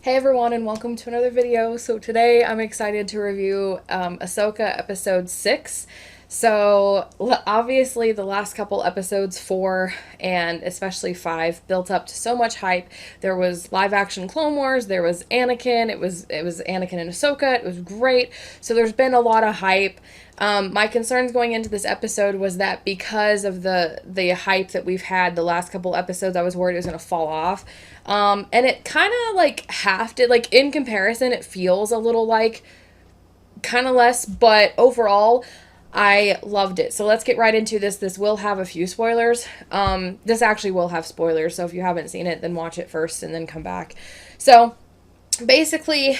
Hey everyone, and welcome to another video. So today I'm excited to review Ahsoka Episode 6. Obviously the last couple episodes, 4 and especially 5, built up to so much hype. There was live action Clone Wars, there was Anakin, it was Anakin and Ahsoka, it was great. So there's been a lot of hype. My concerns going into this episode was that because of the hype that we've had the last couple episodes, I was worried it was going to fall off. And it kind of like half did. Like in comparison, it feels a little like kind of less, but overall, I loved it. So let's get right into this. This will have a few spoilers. This actually will have spoilers. So if you haven't seen it, then watch it first and then come back. So basically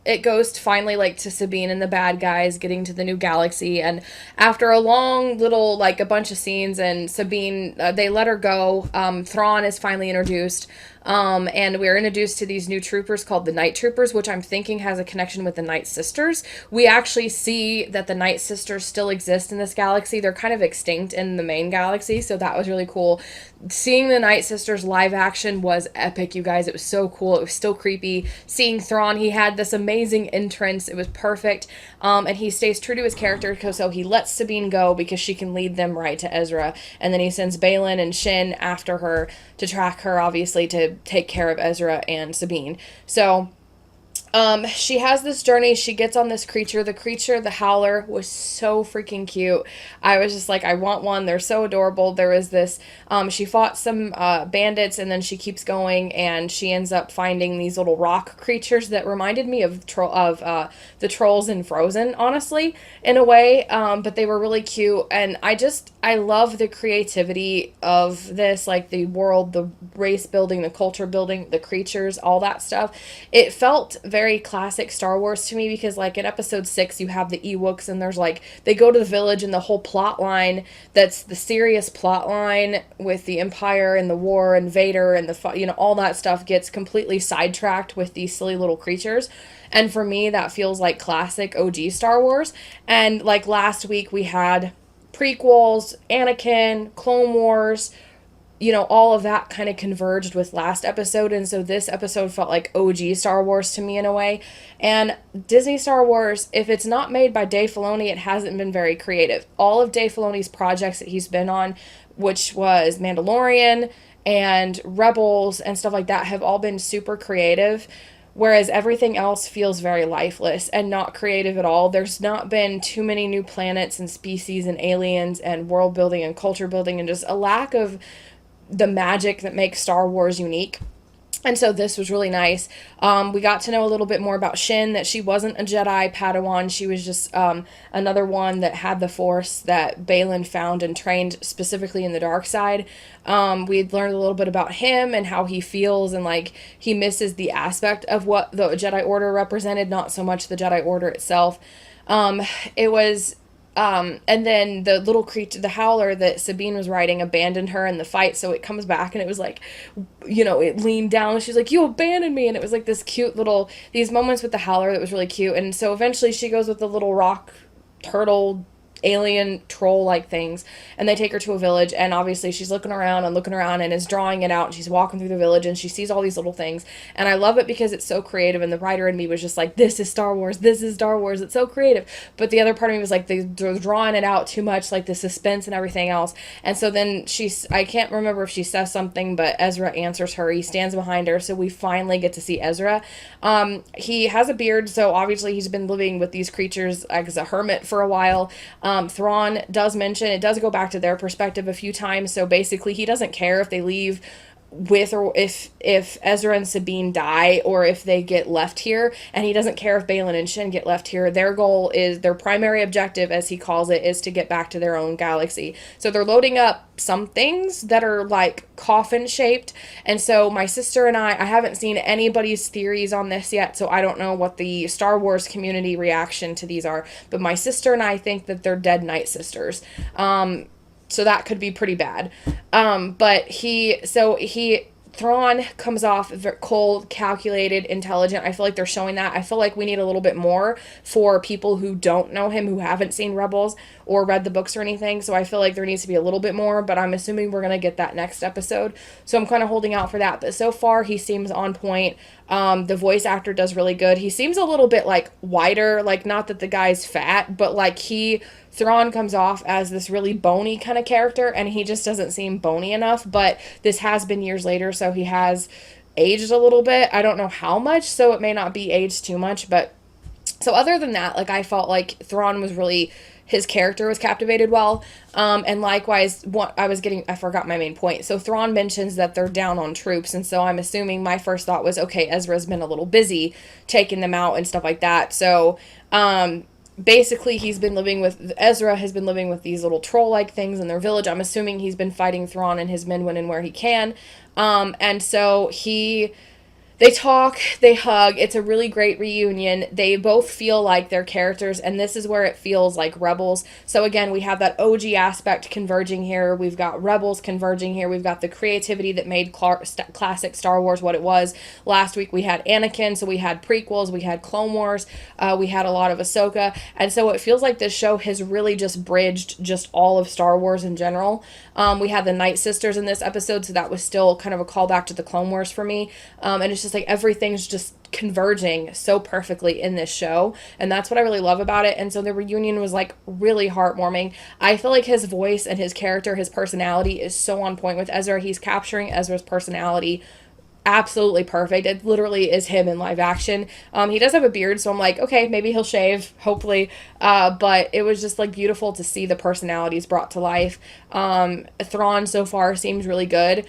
it goes to finally like to Sabine and the bad guys getting to the new galaxy, and after a long little like a bunch of scenes and Sabine, they let her go. Thrawn is finally introduced, and we're introduced to these new troopers called the Night Troopers, which I'm thinking has a connection with the Night Sisters. We actually see that the Night Sisters still exist in this galaxy. They're kind of extinct in the main galaxy, so that was really cool. Seeing the Night Sisters live action was epic, you guys. It was so cool. It was still creepy. Seeing Thrawn, he had this amazing entrance. It was perfect. And he stays true to his character, so he lets Sabine go because she can lead them right to Ezra. And then he sends Baylan and Shin after her to track her, obviously, to take care of Ezra and Sabine. So she has this journey. She gets on this creature. The creature, the Howler, was so freaking cute. I was just like, I want one. They're so adorable. There was this, she fought some bandits, and then she keeps going, and she ends up finding these little rock creatures that reminded me of the trolls in Frozen, honestly, in a way. But they were really cute, and I love the creativity of this, like the world, the race building, the culture building, the creatures, all that stuff. It felt very classic Star Wars to me because, like, in episode 6, you have the Ewoks, and there's like, they go to the village, and the whole plot line that's the serious plot line with the Empire and the war and Vader and all that stuff gets completely sidetracked with these silly little creatures. And for me, that feels like classic OG Star Wars. And like last week, we had prequels, Anakin, Clone Wars, all of that kind of converged with last episode. And so this episode felt like OG Star Wars to me in a way. And Disney Star Wars, if it's not made by Dave Filoni, it hasn't been very creative. All of Dave Filoni's projects that he's been on, which was Mandalorian and Rebels and stuff like that, have all been super creative. Whereas everything else feels very lifeless and not creative at all. There's not been too many new planets and species and aliens and world building and culture building, and just a lack of the magic that makes Star Wars unique. And so this was really nice. We got to know a little bit more about Shin, that she wasn't a Jedi Padawan. She was just another one that had the Force that Baylan found and trained specifically in the dark side. We'd learned a little bit about him and how he feels, and like he misses the aspect of what the Jedi Order represented, not so much the Jedi Order itself. It was and then the little creature, the Howler that Sabine was riding, abandoned her in the fight. So it comes back, and it was like, it leaned down, and she's like, "You abandoned me." And it was like this cute little, these moments with the Howler that was really cute. And so eventually she goes with the little rock turtle alien troll like things, and they take her to a village, and obviously she's looking around and is drawing it out, and she's walking through the village, and she sees all these little things, and I love it because it's so creative. And the writer in me was just like, this is Star Wars, it's so creative. But the other part of me was like, they're drawing it out too much, like the suspense and everything else. And so then I can't remember if she says something, but Ezra answers her. He stands behind her, so we finally get to see Ezra. He has a beard, so obviously he's been living with these creatures as a hermit for a while. Thrawn does mention, it does go back to their perspective a few times, so basically he doesn't care if they leave with, or if Ezra and Sabine die, or if they get left here, and he doesn't care if Baylan and Shin get left here. Their goal is, their primary objective, as he calls it, is to get back to their own galaxy. So they're loading up some things that are like coffin shaped, and so my sister and I haven't seen anybody's theories on this yet, so I don't know what the Star Wars community reaction to these are, but my sister and I think that they're dead Night Sisters. So that could be pretty bad. But he Thrawn comes off cold, calculated, intelligent. I feel like they're showing that. I feel like we need a little bit more for people who don't know him, who haven't seen Rebels or read the books or anything. So I feel like there needs to be a little bit more, but I'm assuming we're going to get that next episode. So I'm kind of holding out for that. But so far, he seems on point. The voice actor does really good. He seems a little bit like wider, like not that the guy's fat, but like Thrawn comes off as this really bony kind of character, and he just doesn't seem bony enough. But this has been years later, so he has aged a little bit. I don't know how much, so it may not be aged too much. But so other than that, like I felt like Thrawn was really, his character was captivated well. And likewise, what I forgot my main point. So Thrawn mentions that they're down on troops, and so I'm assuming my first thought was, okay, Ezra's been a little busy taking them out and stuff like that. So, basically Ezra has been living with these little troll-like things in their village. I'm assuming he's been fighting Thrawn and his men when and where he can. And so they talk, they hug. It's a really great reunion. They both feel like their characters, and this is where it feels like Rebels. So again, we have that OG aspect converging here. We've got Rebels converging here. We've got the creativity that made classic Star Wars what it was. Last week we had Anakin, so we had prequels, we had Clone Wars, we had a lot of Ahsoka, and so it feels like this show has really just bridged just all of Star Wars in general. We had the Night Sisters in this episode, so that was still kind of a callback to the Clone Wars for me. And it's just like everything's just converging so perfectly in this show, and that's what I really love about it. And so the reunion was like really heartwarming. I feel like his voice and his character, his personality is so on point with Ezra. He's capturing Ezra's personality absolutely perfect. It literally is him in live action. He does have a beard, so I'm like, okay, maybe he'll shave, hopefully. But it was just like beautiful to see the personalities brought to life. Thrawn so far seems really good.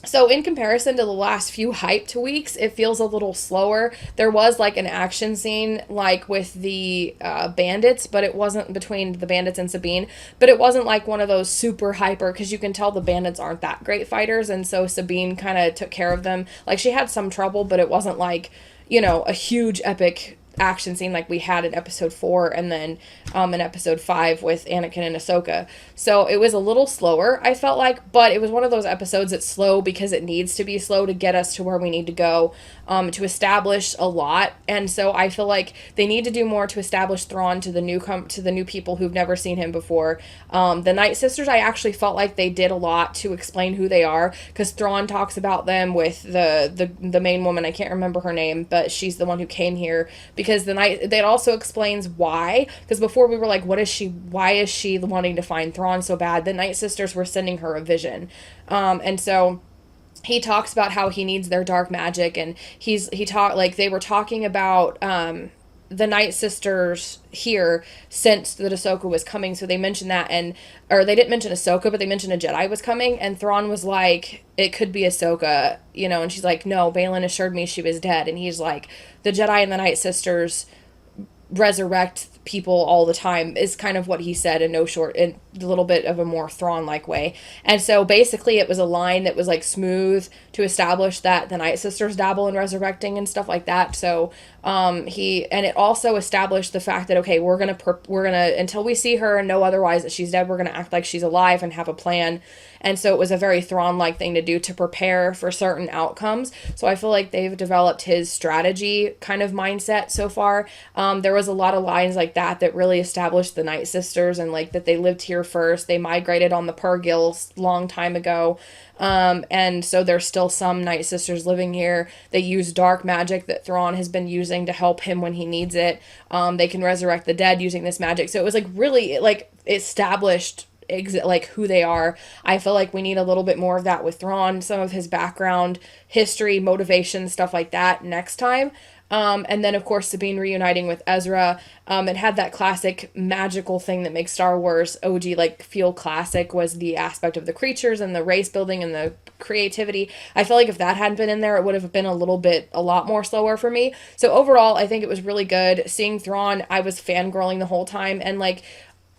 So in comparison to the last few hyped weeks, it feels a little slower. There was like an action scene like with the bandits, but it wasn't between the bandits and Sabine. But it wasn't like one of those super hyper, because you can tell the bandits aren't that great fighters, and so Sabine kind of took care of them. Like she had some trouble, but it wasn't like, a huge epic action scene like we had in episode 4 and then in episode 5 with Anakin and Ahsoka. So it was a little slower, I felt like, but it was one of those episodes that's slow because it needs to be slow to get us to where we need to go, to establish a lot. And so I feel like they need to do more to establish Thrawn to the new people who've never seen him before. The Night Sisters, I actually felt like they did a lot to explain who they are, because Thrawn talks about them with the main woman. I can't remember her name, but she's the one who came here because it also explains why, because before we were like, why is she wanting to find Thrawn so bad? The Night Sisters were sending her a vision, and so he talks about how he needs their dark magic, and they were talking about the Night Sisters here since that Ahsoka was coming. So they mentioned that, or they didn't mention Ahsoka, but they mentioned a Jedi was coming, and Thrawn was like, it could be Ahsoka, and she's like, no, Balin assured me she was dead. And he's like, the Jedi and the Night Sisters resurrect people all the time, is kind of what he said in a little bit of a more Thrawn-like way. And so basically it was a line that was like smooth to establish that the Night Sisters dabble in resurrecting and stuff like that. So it also established the fact that, okay, we're gonna until we see her and know otherwise that she's dead, we're gonna act like she's alive and have a plan. And so it was a very Thrawn-like thing to do to prepare for certain outcomes. So I feel like they've developed his strategy kind of mindset so far. There was a lot of lines like that really established the Night Sisters, and like that they lived here first. They migrated on the Purgils long time ago. And so there's still some Night Sisters living here. They use dark magic that Thrawn has been using to help him when he needs it. They can resurrect the dead using this magic. So it was like really like established like who they are. I feel like we need a little bit more of that with Thrawn, some of his background, history, motivation, stuff like that next time. And then, of course, Sabine reuniting with Ezra. It had that classic magical thing that makes Star Wars OG like feel classic, was the aspect of the creatures and the race building and the creativity. I feel like if that hadn't been in there, it would have been a lot more slower for me. So overall, I think it was really good. Seeing Thrawn, I was fangirling the whole time. And like,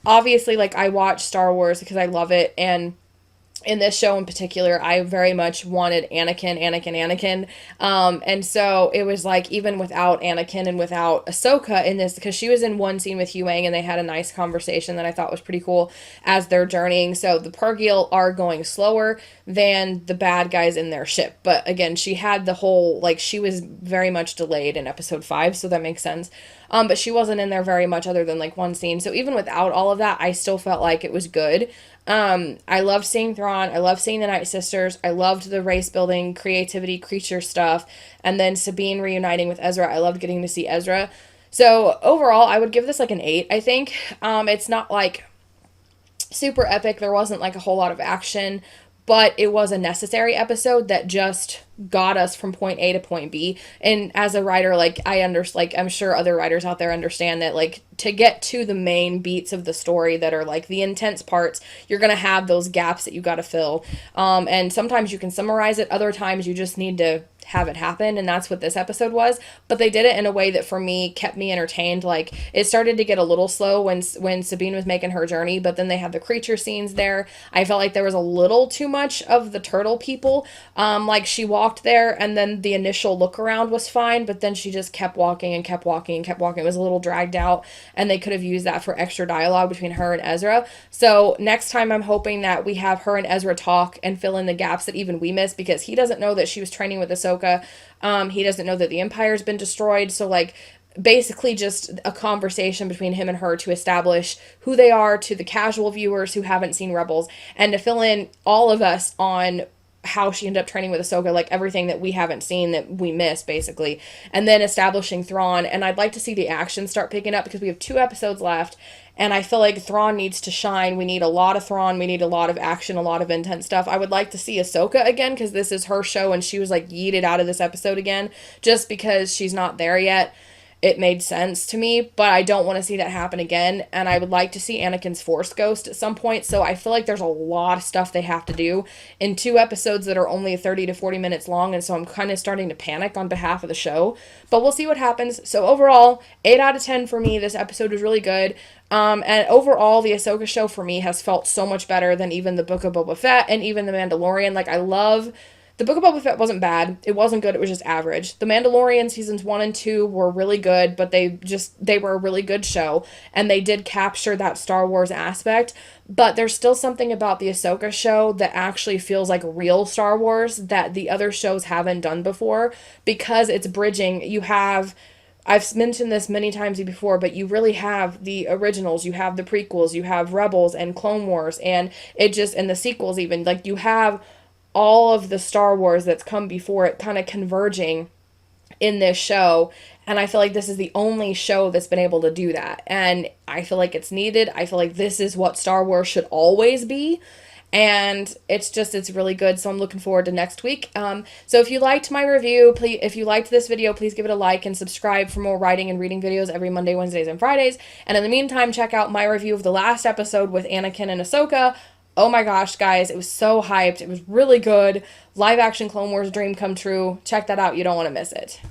obviously, like, I watch Star Wars because I love it, and in this show in particular, I very much wanted Anakin. And so it was like, even without Anakin and without Ahsoka in this, because she was in one scene with Huyang and they had a nice conversation that I thought was pretty cool as they're journeying. So the Purrgil are going slower than the bad guys in their ship. But again, she had the whole, like, she was very much delayed in episode 5, so that makes sense. But she wasn't in there very much other than like one scene. So even without all of that, I still felt like it was good. I loved seeing Thrawn. I loved seeing the Night Sisters. I loved the race building, creativity, creature stuff. And then Sabine reuniting with Ezra. I loved getting to see Ezra. So overall, I would give this like an 8, I think. It's not like super epic. There wasn't like a whole lot of action, but it was a necessary episode that just got us from point A to point B. And as a writer, like I'm sure other writers out there understand that, like, to get to the main beats of the story that are like the intense parts, you're going to have those gaps that you got to fill. And sometimes you can summarize it. Other times you just need to have it happen, and that's what this episode was. But they did it in a way that for me kept me entertained. Like, it started to get a little slow when Sabine was making her journey, but then they had the creature scenes there. I felt like there was a little too much of the turtle people. Like, she walked there and then the initial look around was fine, but then she just kept walking and kept walking and kept walking. It was a little dragged out, and they could have used that for extra dialogue between her and Ezra. So next time I'm hoping that we have her and Ezra talk and fill in the gaps that even we missed, because he doesn't know that she was training with Ahsoka. He doesn't know that the Empire's been destroyed. So, like, basically just a conversation between him and her to establish who they are to the casual viewers who haven't seen Rebels, and to fill in all of us on how she ended up training with Ahsoka, like everything that we haven't seen that we missed, basically. And then establishing Thrawn. And I'd like to see the action start picking up, because we have 2 episodes left, and I feel like Thrawn needs to shine. We need a lot of Thrawn. We need a lot of action, a lot of intense stuff. I would like to see Ahsoka again, because this is her show, and she was like yeeted out of this episode again, just because she's not there yet. It made sense to me, but I don't want to see that happen again. And I would like to see Anakin's Force Ghost at some point. So I feel like there's a lot of stuff they have to do in 2 episodes that are only 30 to 40 minutes long. And so I'm kind of starting to panic on behalf of the show, but we'll see what happens. So overall, 8 out of 10 for me. This episode was really good. And overall, the Ahsoka show for me has felt so much better than even the Book of Boba Fett and even the Mandalorian. Like, I love... The Book of Boba Fett wasn't bad. It wasn't good. It was just average. The Mandalorian seasons 1 and 2 were really good, but they were a really good show, and they did capture that Star Wars aspect. But there's still something about the Ahsoka show that actually feels like real Star Wars that the other shows haven't done before, because it's bridging. You have... I've mentioned this many times before, but you really have the originals, you have the prequels, you have Rebels and Clone Wars, and the sequels even. Like, you have all of the Star Wars that's come before it kind of converging in this show. And I feel like this is the only show that's been able to do that. And I feel like it's needed. I feel like this is what Star Wars should always be. And it's really good. So I'm looking forward to next week. So if you liked my review, if you liked this video, please give it a like and subscribe for more writing and reading videos every Monday, Wednesdays, and Fridays. And in the meantime, check out my review of the last episode with Anakin and Ahsoka. Oh my gosh, guys, it was so hyped. It was really good. Live action Clone Wars dream come true. Check that out. You don't want to miss it.